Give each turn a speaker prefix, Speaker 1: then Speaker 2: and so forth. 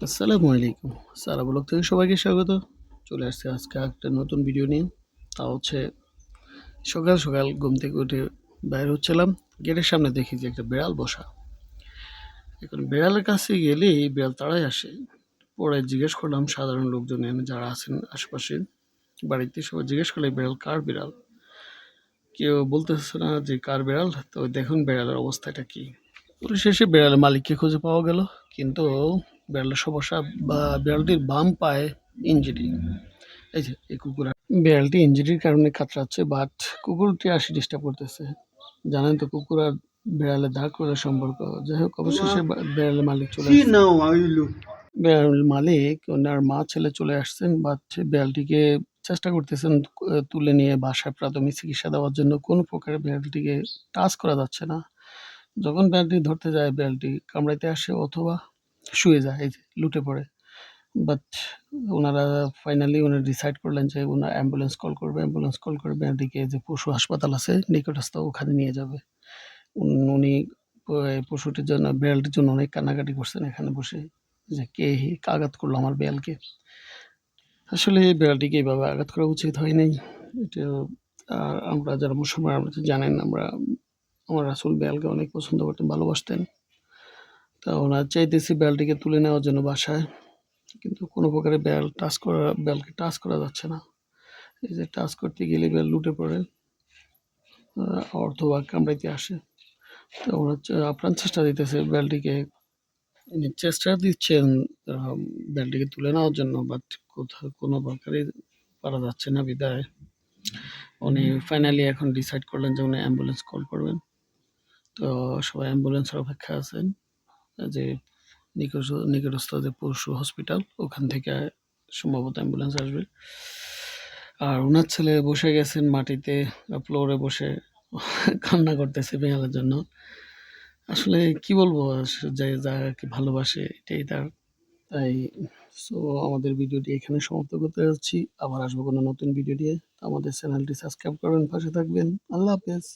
Speaker 1: আসসালামু আলাইকুম। সারা ব্লগ থেকে সবাইকে স্বাগত। চলে আসছি আজকে একটা নতুন ভিডিও নিয়ে। তা হচ্ছে সকাল সকাল ঘুম থেকে উঠে বাইর হচ্ছিলাম। গেটের সামনে দেখি যে একটা বিড়াল বসা। এখন বিড়ালের কাছে গেলেই বিড়াল তাড়াই আসে। পরে জিজ্ঞেস করলাম সাধারণ লোকজন এখানে যারা আছেন আশেপাশে বাড়িতে সবাই জিজ্ঞেস করলে বিড়াল কার বিড়াল? কেউ বলতেছে না যে কার বিড়াল। তো দেখুন বিড়ালের অবস্থাটা কি। পরিশেষে বিড়ালের মালিককে খুঁজে পাওয়া গেল। কিন্তু বিড়ালের সমস্যা বা বিড়ালটির বাম পায়ে ইনজুরি। এই যে এই বিড়ালটি ইনজুরির কারণে কাতরাচ্ছে বাট কুকুরটি আসে ডিস্টার্ব করতেছে। জানেন তো কুকুর আর বিড়ালের দাঁড় করার সম্পর্ক। যাই হোক অবশেষে বিড়ালের মালিক চলে
Speaker 2: See
Speaker 1: আসছে।
Speaker 2: now how you look.
Speaker 1: বিড়ালের মালিক ওনার মা ছেলে চলে আসছেন বাট বিড়ালটিকে চেষ্টা করতেছেন তুলে নিয়ে বাসায় প্রাথমিক চিকিৎসা দেওয়ার জন্য। কোনো প্রকারে বিড়ালটিকে টাচ করা যাচ্ছে না। যখন বিড়ালটি ধরতে যায় বিড়ালটি কামড়াইতে আসে অথবা শুয়ে যায়, এই যে লুটে পড়ে। বাট ওনারা ফাইনালি ওনারা ডিসাইড করলেন যে ওনারা অ্যাম্বুলেন্স কল করবে। অ্যাম্বুলেন্স কল করে বিড়ালটিকে যে পশু হাসপাতাল আছে নিকটস্থ ওখানে নিয়ে যাবে। উনি পশুটির জন্য বিড়ালটির জন্য অনেক কান্নাকাটি করছেন এখানে বসে যে কে আঘাত করলো আমার বিড়ালকে। আসলে এই বিড়ালটিকে এভাবে আঘাত করা উচিত হয় নাই। এটা আর আমরা যারা মুসলমান আমরা তো জানেন আমার রাসূল বিড়ালকে অনেক পছন্দ করতেন, ভালোবাসতেন। তা ওনার চাইতেছি বিড়ালটিকে তুলে নেওয়ার জন্য বাসায়। কিন্তু কোনো প্রকারে বিড়ালকে টাচ করা যাচ্ছে না। এই যে টাচ করতে গেলে বিড়াল লুটে পড়ে অথবা কামড়াইতে আসে। তো ওরা আপ্রাণ চেষ্টা দিতেছে বিড়ালটিকে চেষ্টা দিচ্ছেন বিড়ালটিকে তুলে নেওয়ার জন্য বাট কোথাও কোনো প্রকারেই পারা যাচ্ছে না বিধায় উনি ফাইনালি এখন ডিসাইড করলেন যে উনি অ্যাম্বুলেন্স কল করবেন। তো সবাই অ্যাম্বুলেন্সের অপেক্ষায় আছেন যে নিকটস্থ যে পশু হসপিটাল ওখান থেকে সম্ভবত অ্যাম্বুলেন্স আসবে। আর উনার ছেলে বসে গেছেন মাটিতে ফ্লোরে বসে কান্না করতেছে বিড়ালের জন্য। আসলে কি বলবো যে যাকে ভালোবাসে এটাই তার। তাই সো আমাদের ভিডিওটি এখানে সমাপ্ত করতে যাচ্ছি। আবার আসবো কোনো নতুন ভিডিও নিয়ে। আমাদের চ্যানেলটি সাবস্ক্রাইব করবেন, পাশে থাকবেন। আল্লাহ হাফেজ।